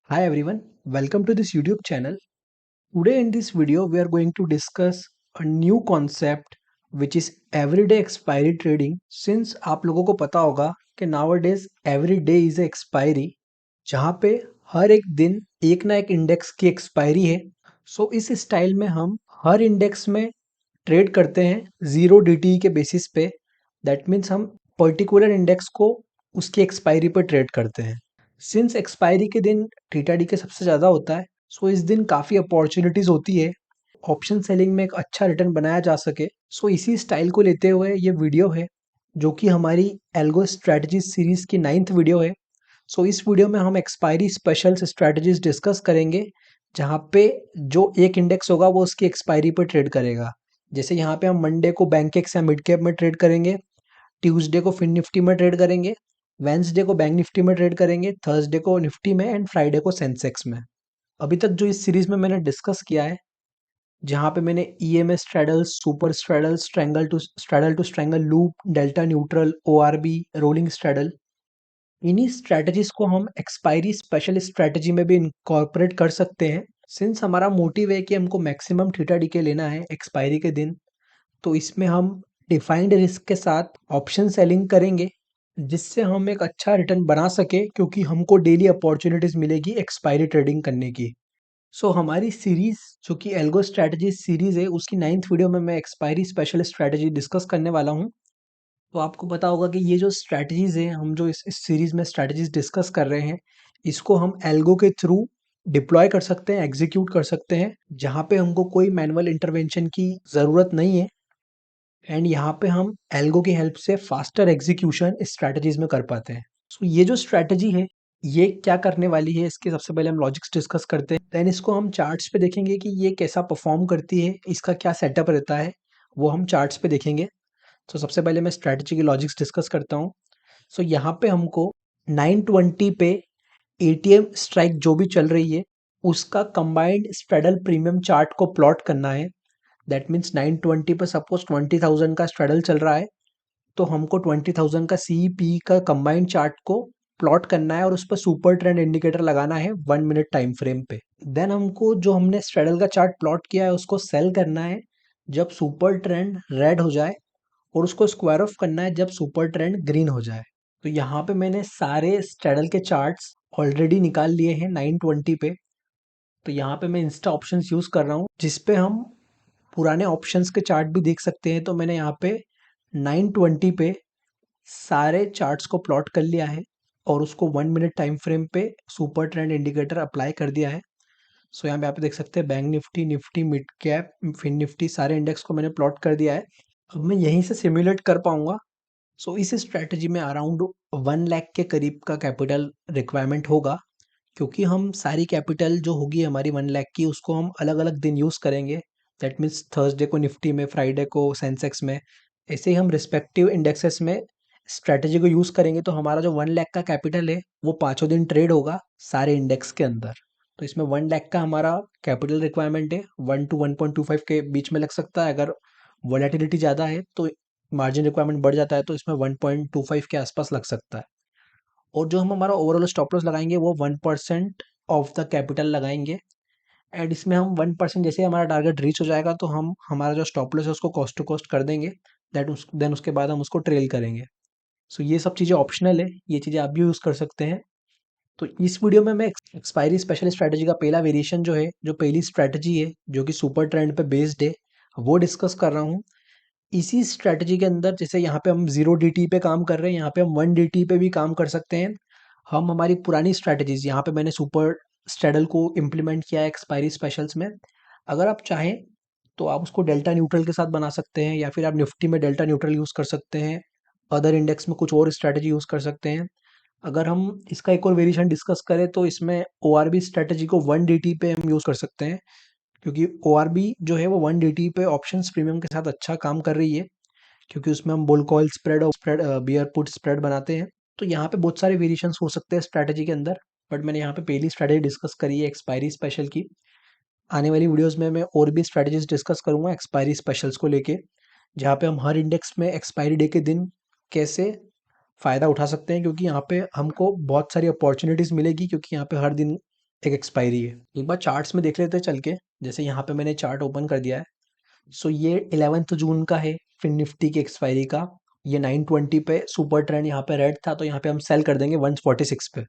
Hi everyone, welcome to this YouTube channel. Today in this video we are going to discuss a new concept which is everyday expiry trading. Since आप लोगों को पता होगा कि nowadays every day is a expiry, जहाँ पे हर एक दिन एक ना एक इंडेक्स की एक्सपायरी है। सो इस स्टाइल में हम हर इंडेक्स में ट्रेड करते हैं जीरो डीटी के बेसिस पे। दैट मीन्स हम पर्टिकुलर इंडेक्स को उसकी एक्सपायरी पर ट्रेड करते हैं। सिंस एक्सपायरी के दिन थीटा डी के सबसे ज़्यादा होता है, सो इस दिन काफ़ी अपॉर्चुनिटीज़ होती है ऑप्शन सेलिंग में एक अच्छा रिटर्न बनाया जा सके। सो इसी स्टाइल को लेते हुए ये वीडियो है जो कि हमारी एल्गो स्ट्रैटेजी सीरीज़ की 9th वीडियो है। सो इस वीडियो में हम एक्सपायरी स्पेशल्स स्ट्रैटेजीज डिस्कस करेंगे, जहाँ पे जो एक इंडेक्स होगा वो उसकी एक्सपायरी पर ट्रेड करेगा। जैसे यहाँ पे हम मंडे को बैंकेक्स या मिड कैप में ट्रेड करेंगे, ट्यूसडे को फिन निफ्टी में ट्रेड करेंगे, वेंसडे को बैंक निफ्टी में ट्रेड करेंगे, थर्सडे को निफ्टी में एंड फ्राइडे को सेंसेक्स में। अभी तक जो इस सीरीज में मैंने डिस्कस किया है, जहाँ पे मैंने EMS straddle, super straddle, straddle to strangle loop, delta neutral, ORB, rolling straddle, इन्हीं स्ट्रैटेजीज को हम एक्सपायरी स्पेशल स्ट्रैटेजी में भी इनकॉर्पोरेट कर सकते हैं। सिंस हमारा मोटिव है कि हमको मैक्सिमम थीटा डी के लेना है एक्सपायरी के दिन, तो इसमें हम डिफाइंड रिस्क के साथ ऑप्शन सेलिंग करेंगे, जिससे हम एक अच्छा रिटर्न बना सके, क्योंकि हमको डेली अपॉर्चुनिटीज मिलेगी एक्सपायरी ट्रेडिंग करने की। सो हमारी सीरीज जो कि एल्गो स्ट्रैटेजी सीरीज है, उसकी 9th वीडियो में मैं एक्सपायरी स्पेशल स्ट्रैटेजी डिस्कस करने वाला हूँ। तो आपको पता होगा कि ये जो स्ट्रैटेजीज हैं, हम जो इस सीरीज में स्ट्रैटेजीज डिस्कस कर रहे हैं, इसको हम एल्गो के थ्रू डिप्लॉय कर सकते हैं, एग्जीक्यूट कर सकते हैं, जहाँ पे हमको कोई मैनुअल इंटरवेंशन की ज़रूरत नहीं है। एंड यहाँ पे हम एल्गो की हेल्प से फास्टर एग्जीक्यूशन इस स्ट्रैटेजीज में कर पाते हैं। सो ये जो स्ट्रैटेजी है, ये क्या करने वाली है, इसके सबसे पहले हम लॉजिक्स डिस्कस करते हैं। देन इसको हम चार्ट्स पे देखेंगे कि ये कैसा परफॉर्म करती है, इसका क्या सेटअप रहता है, वो हम चार्ट्स पे देखेंगे। तो सबसे पहले मैं स्ट्रैटेजी की लॉजिक्स डिस्कस करता हूँ। सो यहाँ पे हमको 920 पे एटीएम स्ट्राइक जो भी चल रही है, उसका कंबाइंड स्ट्रेडल प्रीमियम चार्ट को प्लॉट करना है। दैट मीन्स 920 पे सपोज 20,000 का स्ट्रेडल चल रहा है, तो हमको 20,000 का सीपी का कंबाइंड चार्ट को प्लॉट करना है और उस पर सुपर ट्रेंड इंडिकेटर लगाना है 1 मिनट टाइम फ्रेम पे। देन हमको जो हमने स्ट्रेडल का चार्ट प्लॉट किया है उसको सेल करना है जब सुपर ट्रेंड रेड हो जाए, और उसको स्क्वायर ऑफ करना है जब सुपर ट्रेंड ग्रीन हो जाए। तो यहाँ पे मैंने सारे स्ट्रेडल के चार्ट्स ऑलरेडी निकाल लिए हैं 920 पे। तो यहाँ पे मैं इंस्टा ऑप्शंस यूज़ कर रहा हूँ, जिस पे हम पुराने ऑप्शंस के चार्ट भी देख सकते हैं। तो मैंने यहाँ पे 920 पे सारे चार्ट्स को प्लॉट कर लिया है और उसको 1 मिनट टाइम फ्रेम पे सुपर ट्रेंड इंडिकेटर अप्लाई कर दिया है। सो यहाँ पे आप देख सकते हैं Bank Nifty, Nifty mid cap, Fin Nifty, सारे इंडेक्स को मैंने प्लॉट कर दिया है। अब मैं यहीं से सिमुलेट कर पाऊंगा। सो इस स्ट्रैटेजी में अराउंड 1 लाख के करीब का कैपिटल रिक्वायरमेंट होगा, क्योंकि हम सारी कैपिटल जो होगी हमारी 1 लाख की, उसको हम अलग अलग दिन यूज़ करेंगे। दैट मीन्स थर्सडे को निफ्टी में, फ्राइडे को सेंसेक्स में, ऐसे ही हम रिस्पेक्टिव इंडेक्सेस में स्ट्रैटेजी को यूज़ करेंगे। तो हमारा जो 1 लाख का कैपिटल है वो पाँचों दिन ट्रेड होगा सारे इंडेक्स के अंदर। तो इसमें 1 लाख का हमारा कैपिटल रिक्वायरमेंट है, 1 to 1.25 के बीच में लग सकता है। अगर वॉलेटिलिटी ज़्यादा है तो मार्जिन रिक्वायरमेंट बढ़ जाता है, तो इसमें 1.25 के आसपास लग सकता है। और जो हम हमारा ओवरऑल स्टॉप लॉस लगाएंगे वो 1% ऑफ द कैपिटल लगाएंगे। एंड इसमें हम 1% जैसे हमारा टारगेट रीच हो जाएगा, तो हम हमारा जो स्टॉप लॉस है उसको कॉस्ट टू कॉस्ट कर देंगे। देन उसके बाद हम उसको ट्रेल करेंगे। सो ये सब चीज़ें ऑप्शनल है, ये चीज़ें आप भी यूज़ कर सकते हैं। तो इस वीडियो में मैं एक्सपायरी स्पेशल स्ट्रैटेजी का पहला वेरिएशन जो है, जो पहली स्ट्रैटेजी है जो कि सुपर ट्रेंड पे बेस्ड है, वो डिस्कस कर रहा हूँ। इसी स्ट्रैटेजी के अंदर जैसे यहाँ पे हम 0 DT पे काम कर रहे हैं, यहाँ पे हम 1 DT पे भी काम कर सकते हैं। हम हमारी पुरानी स्ट्रैटेजीज, यहाँ पे मैंने सुपर स्ट्रेडल को इम्प्लीमेंट किया है एक्सपायरी स्पेशल्स में। अगर आप चाहें तो आप उसको डेल्टा न्यूट्रल के साथ बना सकते हैं, या फिर आप निफ्टी में डेल्टा न्यूट्रल यूज़ कर सकते हैं, अदर इंडेक्स में कुछ और स्ट्रैटेजी यूज़ कर सकते हैं। अगर हम इसका एक और वेरिएशन डिस्कस करें तो इसमें ORB स्ट्रैटेजी को 1 DT पे हम यूज़ कर सकते हैं, क्योंकि ORB जो है वो 1 DT पे ऑप्शंस प्रीमियम के साथ अच्छा काम कर रही है, क्योंकि उसमें हम बुल कॉल स्प्रेड और बियर पुट स्प्रेड बनाते हैं। तो यहाँ पे बहुत सारे वेरिएशंस हो सकते हैं स्ट्रैटेजी के अंदर, बट मैंने यहाँ पे पहली स्ट्रैटेजी डिस्कस करी है एक्सपायरी स्पेशल की। आने वाली वीडियोस में मैं और भी स्ट्रैटेजीज डिस्कस करूंगा एक्सपायरी स्पेशल्स को लेके, जहाँ पे हम हर इंडेक्स में एक्सपायरी डे के दिन कैसे फ़ायदा उठा सकते हैं, क्योंकि यहाँ पे हमको बहुत सारी अपॉर्चुनिटीज़ मिलेगी, क्योंकि यहाँ पे हर दिन एक एक्सपायरी है। एक बार चार्ट्स में देख लेते हैं चल के। जैसे यहाँ पे मैंने चार्ट ओपन कर दिया है। सो ये 11th जून का है, फिन निफ्टी की एक्सपायरी का। ये 920 पे सुपर ट्रेंड यहाँ पे रेड था, तो यहाँ पे हम सेल कर देंगे 146 पे।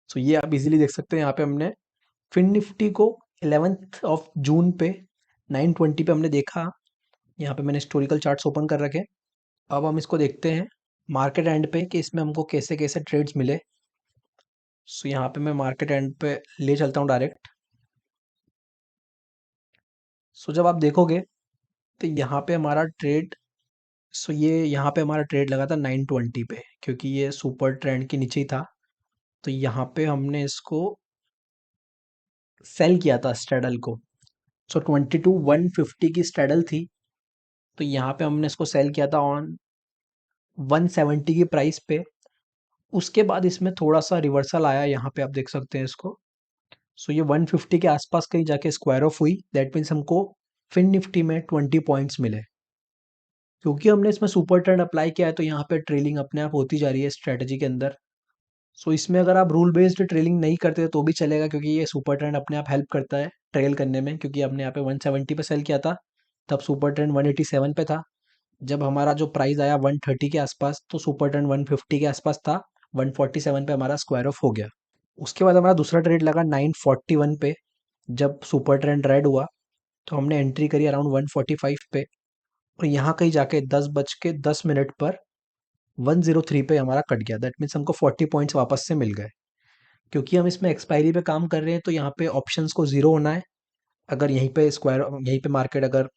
सो ये आप इजीली देख सकते हैं, यहाँ पे हमने फिन निफ्टी को 11th ऑफ जून पे 920 पे हमने देखा। यहाँ पे मैंने हिस्टोरिकल चार्ट्स ओपन कर रखे। अब हम इसको देखते हैं मार्केट एंड पे कि इसमें हमको कैसे कैसे ट्रेड्स मिले। सो यहाँ पे मैं मार्केट एंड पे ले चलता हूँ डायरेक्ट। सो जब आप देखोगे तो यहाँ पे हमारा ट्रेड, सो ये यहाँ पे हमारा ट्रेड लगा था 920 पे, क्योंकि ये सुपर ट्रेंड के नीचे ही था। तो यहाँ पे हमने इसको सेल किया था स्ट्रेडल को। सो 22,150 की स्ट्रेडल थी, तो यहाँ पे हमने इसको सेल किया था ऑन 170 की प्राइस पे। उसके बाद इसमें थोड़ा सा रिवर्सल आया, यहाँ पे आप देख सकते हैं इसको। सो ये 150 के आसपास कहीं जाके स्क्वायर ऑफ हुई। दैट मीन्स हमको फिन निफ्टी में 20 पॉइंट्स मिले। क्योंकि हमने इसमें सुपर ट्रेंड अप्लाई किया है, तो यहाँ पे ट्रेलिंग अपने आप होती जा रही है स्ट्रेटजी के अंदर। सो इसमें अगर आप रूल बेस्ड ट्रेलिंग नहीं करते तो भी चलेगा, क्योंकि ये सुपर ट्रेंड अपने आप हेल्प करता है ट्रेल करने में। क्योंकि हमने यहाँ पे 170 पे सेल किया था, तब सुपर ट्रेंड 187 पे था। जब हमारा जो प्राइस आया 130 के आसपास, तो सुपर ट्रेंड 150 के आसपास था। 147 पे हमारा स्क्वायर ऑफ हो गया। उसके बाद हमारा दूसरा ट्रेड लगा 941 पे। जब सुपर ट्रेंड रेड हुआ, तो हमने एंट्री करी अराउंड 145 पे। और यहाँ कहीं जाके 10:10 पर 103 पे हमारा कट गया। दैट मीन्स हमको 40 पॉइंट्स वापस से मिल गए। क्योंकि हम इसमें एक्सपायरी पे काम कर रहे हैं, तो यहाँ पे ऑप्शंस को जीरो होना है अगर यहीं पे मार्केट अगर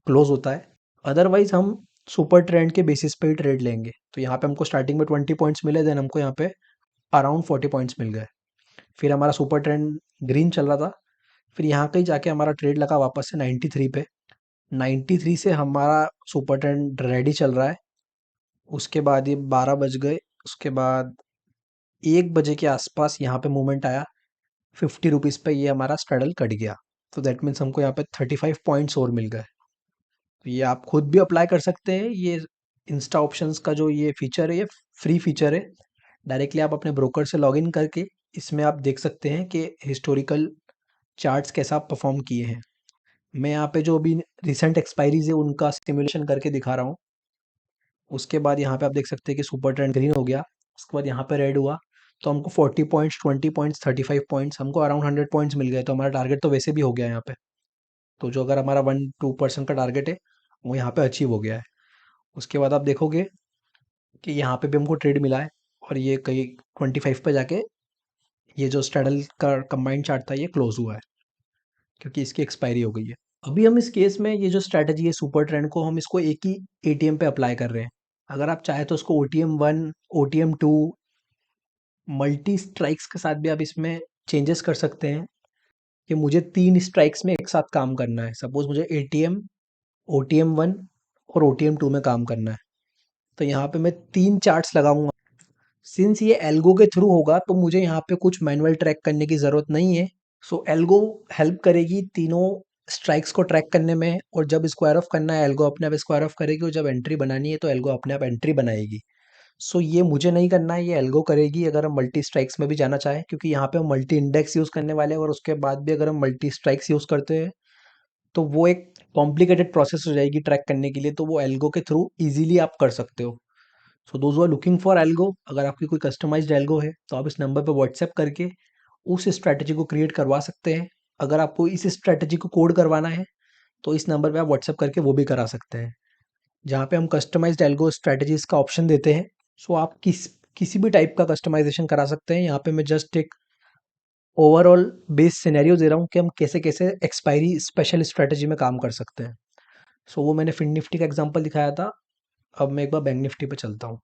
क्लोज होता है। अदरवाइज हम सुपर ट्रेंड के बेसिस पे ही ट्रेड लेंगे। तो यहाँ पे हमको स्टार्टिंग में 20 पॉइंट्स मिले, देन हमको यहाँ पे अराउंड 40 पॉइंट्स मिल गए। फिर हमारा सुपर ट्रेंड ग्रीन चल रहा था। फिर यहाँ कहीं जाके हमारा ट्रेड लगा वापस से 93 पे। 93 से हमारा सुपर ट्रेंड रेडी चल रहा है। उसके बाद ये 12 बज गए। उसके बाद 1 बजे के आसपास यहाँ पे मूवमेंट आया 50 रुपीज़ पे, ये हमारा स्ट्रेडल कट गया। तो दैट मीन्स हमको यहाँ पे 35 पॉइंट्स और मिल गए। तो ये आप खुद भी अप्लाई कर सकते हैं। ये इंस्टा ऑप्शंस का जो ये फीचर है, ये फ्री फीचर है। डायरेक्टली आप अपने ब्रोकर से लॉगिन करके इसमें आप देख सकते हैं कि हिस्टोरिकल चार्ट्स कैसा परफॉर्म किए हैं। मैं यहाँ पे जो अभी रिसेंट एक्सपायरीज है उनका सिमुलेशन करके दिखा रहा हूँ। उसके बाद यहाँ पे आप देख सकते हैं कि सुपर ट्रेंड ग्रीन हो गया। उसके बाद यहाँ पे रेड हुआ, तो हमको 40 पॉइंट्स, 20 पॉइंट्स, 35 पॉइंट्स, हमको अराउंड 100 पॉइंट्स मिल गए। तो हमारा टारगेट तो वैसे भी हो गया यहाँ पे। तो जो अगर हमारा 1-2% का टारगेट है, वो यहाँ पे अचीव हो गया है। उसके बाद आप देखोगे कि यहाँ पे भी हमको ट्रेड मिला है, और ये कहीं 25 पे जाके ये जो स्ट्रैडल का कंबाइंड चार्ट था ये क्लोज हुआ है, क्योंकि इसकी एक्सपायरी हो गई है। अभी हम इस केस में ये जो स्ट्रैटेजी है सुपर ट्रेंड को, हम इसको एक ही एटीएम पे अप्लाई कर रहे हैं। अगर आप चाहे तो उसको OTM 1, OTM 2, मल्टी स्ट्राइक्स के साथ भी आप इसमें चेंजेस कर सकते हैं कि मुझे 3 स्ट्राइक्स में एक साथ काम करना है। सपोज मुझे ATM, OTM 1 और OTM 2 में काम करना है, तो यहाँ पे मैं 3 चार्ट्स लगाऊंगा। सिंस ये एल्गो के थ्रू होगा, तो मुझे यहाँ पे कुछ मैनुअल ट्रैक करने की ज़रूरत नहीं है। सो एल्गो हेल्प करेगी तीनों स्ट्राइक्स को ट्रैक करने में। और जब स्क्वायर ऑफ करना है, एल्गो अपने आप स्क्वायर ऑफ करेगी, और जब एंट्री बनानी है तो एल्गो अपने आप एंट्री बनाएगी। सो ये मुझे नहीं करना है, ये एल्गो करेगी अगर हम मल्टी स्ट्राइक्स में भी जाना चाहें। क्योंकि यहाँ पे हम मल्टी इंडेक्स यूज़ करने वाले हैं, और उसके बाद भी अगर हम मल्टी स्ट्राइक्स यूज़ करते हैं, तो वो एक कॉम्प्लिकेटेड प्रोसेस हो जाएगी ट्रैक करने के लिए। तो वो एल्गो के थ्रू इजीली आप कर सकते हो। So those are looking for algo, अगर आपकी कोई कस्टमाइज्ड एल्गो है, तो आप इस नंबर पर व्हाट्सएप करके उस स्ट्रैटेजी को क्रिएट करवा सकते हैं। अगर आपको इस स्ट्रैटेजी को कोड करवाना है, तो इस नंबर पे आप व्हाट्सएप करके वो भी करा सकते हैं, जहाँ पे हम कस्टमाइज्ड एल्गो स्ट्रैटेजीज का ऑप्शन देते हैं। सो आप किसी भी टाइप का कस्टमाइजेशन करा सकते हैं। यहाँ पे मैं जस्ट एक ओवरऑल बेस सिनेरियो दे रहा हूँ कि हम कैसे कैसे एक्सपायरी स्पेशल स्ट्रैटेजी में काम कर सकते हैं। सो वो मैंने फिन निफ्टी का एग्जांपल दिखाया था। अब मैं एक बार बैंक निफ्टी पे चलता हूँ।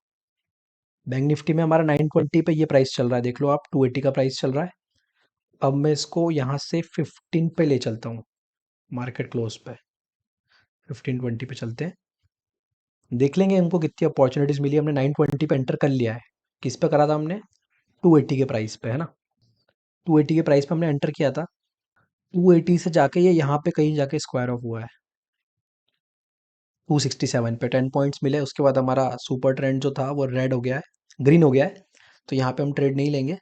बैंक निफ्टी में हमारा 920 पे ये प्राइस चल रहा है, देख लो आप, 280 का प्राइस चल रहा है। अब मैं इसको यहाँ से 15 पे ले चलता हूँ, मार्केट क्लोज पे 1520 पे चलते हैं। देख लेंगे हमको कितनी अपॉर्चुनिटीज़ मिली। हमने 920 पे एंटर कर लिया है। किस पे करा था हमने? 280 के प्राइस पे, है ना। 280 के प्राइस पे हमने एंटर किया था। 280 से जाके ये यहाँ पे कहीं जाके स्क्वायर ऑफ हुआ है 267 पे। 10 पॉइंट्स मिले। उसके बाद हमारा सुपर ट्रेंड जो था वो रेड हो गया है, ग्रीन हो गया है। तो यहाँ पे हम ट्रेड नहीं लेंगे।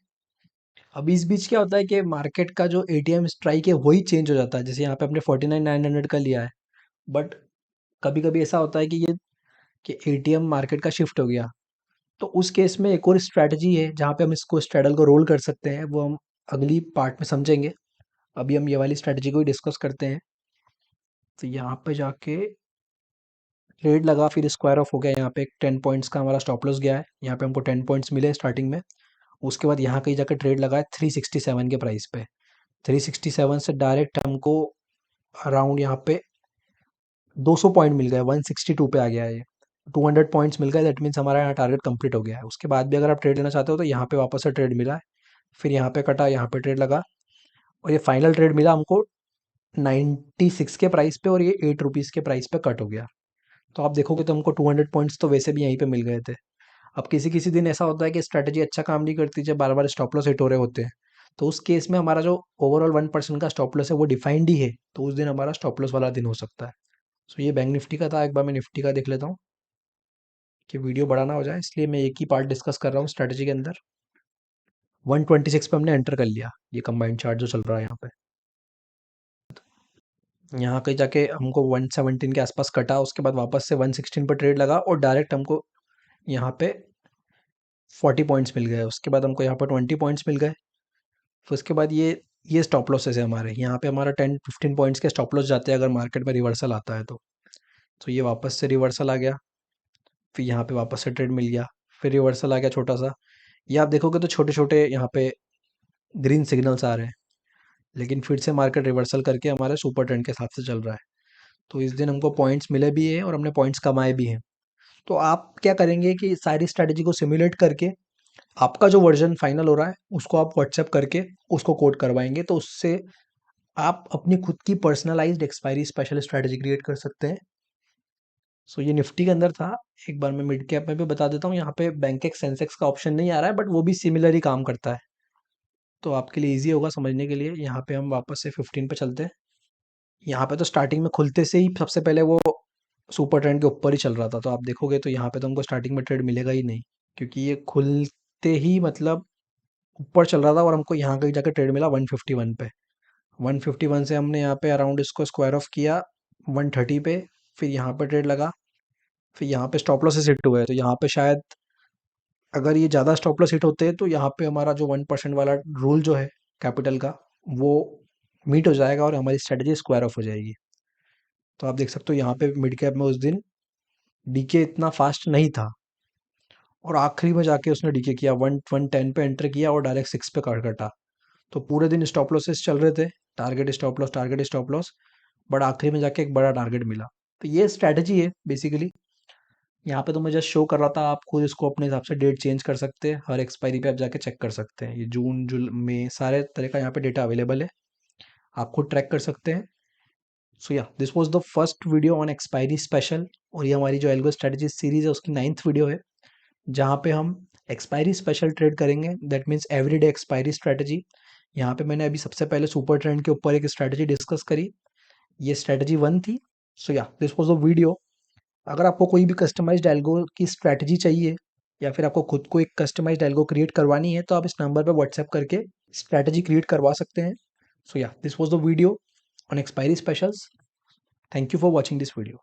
अब इस बीच क्या होता है कि मार्केट का जो एटीएम स्ट्राइक है वही चेंज हो जाता है। जैसे यहाँ पे हमने 49,900 का लिया है, बट कभी कभी ऐसा होता है कि एटीएम मार्केट का शिफ्ट हो गया। तो उस केस में एक और स्ट्रैटेजी है जहाँ पे हम इसको स्ट्रैडल को रोल कर सकते हैं, वो हम अगली पार्ट में समझेंगे। अभी हम ये वाली स्ट्रैटेजी को ही डिस्कस करते हैं। तो यहाँ पे जाके ट्रेड लगा, फिर स्क्वायर ऑफ हो गया। यहाँ पे एक 10 पॉइंट्स का हमारा स्टॉप लॉस गया है। यहाँ पे हमको 10 पॉइंट्स मिले स्टार्टिंग में। उसके बाद यहाँ कहीं जाकर ट्रेड लगा है 367 के प्राइस पे। 367 से डायरेक्ट हमको अराउंड यहाँ पे 200 पॉइंट मिल गए, 162 पे आ गया है ये। 200 पॉइंट्स मिल गए, दैट मीन्स हमारा यहाँ टारगेट कंप्लीट हो गया है। उसके बाद भी अगर आप ट्रेड लेना चाहते हो तो यहाँ पे वापस से ट्रेड मिला है, फिर यहाँ पे कटा, यहाँ पे ट्रेड लगा, और ये फाइनल ट्रेड मिला हमको 96 के प्राइस पे, और ये 8 रुपीज़ के प्राइस पे कट हो गया। तो आप देखोगे तो हमको 200 पॉइंट्स तो वैसे भी यहीं पे मिल गए थे। अब किसी किसी दिन ऐसा होता है कि स्ट्रैटेजी अच्छा काम नहीं करती, जब बार बार स्टॉप लॉस हिट हो रहे होते हैं। तो उस केस में हमारा जो ओवरऑल 1% का स्टॉप लॉस है वो डिफाइंड ही है, तो उस दिन हमारा स्टॉप लॉस वाला दिन हो सकता है। सो ये बैंक निफ्टी का था। एक बार मैं निफ्टी का देख लेता हूँ कि वीडियो बड़ा ना हो जाए, इसलिए मैं एक ही पार्ट डिस्कस कर रहा हूँ स्ट्रैटेजी के अंदर। 126 पे हमने एंटर कर लिया, ये कंबाइंड चार्ट जो चल रहा है यहाँ पे। यहाँ कहीं जाके हमको 117 के आसपास कटा, उसके बाद वापस से 116 पर ट्रेड लगा, और डायरेक्ट हमको यहाँ पे 40 पॉइंट्स मिल गए। उसके बाद हमको यहाँ पर 20 पॉइंट्स मिल गए। फिर उसके बाद ये स्टॉप लॉसेस है हमारे। यहाँ पे हमारा 10-15 पॉइंट्स के स्टॉप लॉस जाते हैं अगर मार्केट में रिवर्सल आता है तो ये वापस से रिवर्सल आ गया, फिर यहाँ पे वापस से ट्रेड मिल गया, फिर रिवर्सल आ गया छोटा सा। ये आप देखोगे तो छोटे छोटे यहाँ पे ग्रीन सिग्नल्स आ रहे हैं, लेकिन फिर से मार्केट रिवर्सल करके हमारे सुपर ट्रेंड के साथ से चल रहा है। तो इस दिन हमको पॉइंट्स मिले भी हैं और हमने पॉइंट्स कमाए भी हैं। तो आप क्या करेंगे कि सारी स्ट्रैटेजी को सिमुलेट करके आपका जो वर्जन फाइनल हो रहा है उसको आप व्हाट्सएप करके उसको कोड करवाएंगे, तो उससे आप अपनी खुद की personalised expiry special strategy create कर सकते हैं। सो ये निफ्टी के अंदर था। एक बार मैं मिड कैप में भी बता देता हूँ, यहाँ पे बैंक एक्स सेंसेक्स का ऑप्शन नहीं आ रहा है, बट वो भी सिमिलर ही काम करता है, तो आपके लिए इजी होगा समझने के लिए। यहाँ पे हम वापस से 15 पे चलते हैं। यहाँ पे तो स्टार्टिंग में खुलते से ही सबसे पहले वो सुपर ट्रेंड के ऊपर ही चल रहा था, तो आप देखोगे तो यहाँ पे तो हमको स्टार्टिंग में ट्रेड मिलेगा ही नहीं, क्योंकि ये खुलते ही मतलब ऊपर चल रहा था, और हमको यहाँ कहीं जाकर ट्रेड मिला 151 पे। 151 से हमने यहाँ पे अराउंड इसको स्क्वायर ऑफ किया 130 पे, फिर यहाँ पे ट्रेड लगा, फिर यहाँ पे स्टॉप लॉसेस हिट हुए। तो यहाँ पे शायद अगर ये ज़्यादा स्टॉप लॉस हिट होते हैं तो यहाँ पे हमारा जो 1% वाला रूल जो है कैपिटल का, वो मीट हो जाएगा और हमारी स्ट्रेटजी स्क्वायर ऑफ हो जाएगी। तो आप देख सकते हो यहाँ पे मिड कैप में उस दिन डीके इतना फास्ट नहीं था, और आखिरी में जाके उसने डीके किया, 110 पे एंटर किया और डायरेक्ट 6 पे काट कटा। तो पूरे दिन स्टॉप लॉसेस चल रहे थे, टारगेट स्टॉप लॉस, बट आखिरी में जाके एक बड़ा टारगेट मिला। तो ये स्ट्रैटेजी है बेसिकली। यहाँ पे तो मैं जस्ट शो कर रहा था, आप खुद इसको अपने हिसाब से डेट चेंज कर सकते हैं, हर एक्सपायरी पे आप जाके चेक कर सकते हैं। ये जून जुल में सारे तरह का यहाँ पे डेटा अवेलेबल है, आप खुद ट्रैक कर सकते हैं। सो या this was the first video on expiry special, और ये हमारी जो एल्गो स्ट्रेटजी सीरीज है उसकी 9th वीडियो है, जहाँ पे हम एक्सपायरी स्पेशल ट्रेड करेंगे, that means everyday expiry strategy. यहाँ पे मैंने अभी सबसे पहले सुपर ट्रेंड के ऊपर एक स्ट्रेटजी डिस्कस करी, ये स्ट्रेटजी 1 थी। सो या दिस वाज द वीडियो। अगर आपको कोई भी कस्टमाइज्ड एल्गो की स्ट्रैटेजी चाहिए, या फिर आपको खुद को एक कस्टमाइज्ड एल्गो क्रिएट करवानी है, तो आप इस नंबर पे व्हाट्सएप करके स्ट्रैटेजी क्रिएट करवा सकते हैं। सो या this was the video on expiry specials. Thank you for watching this video.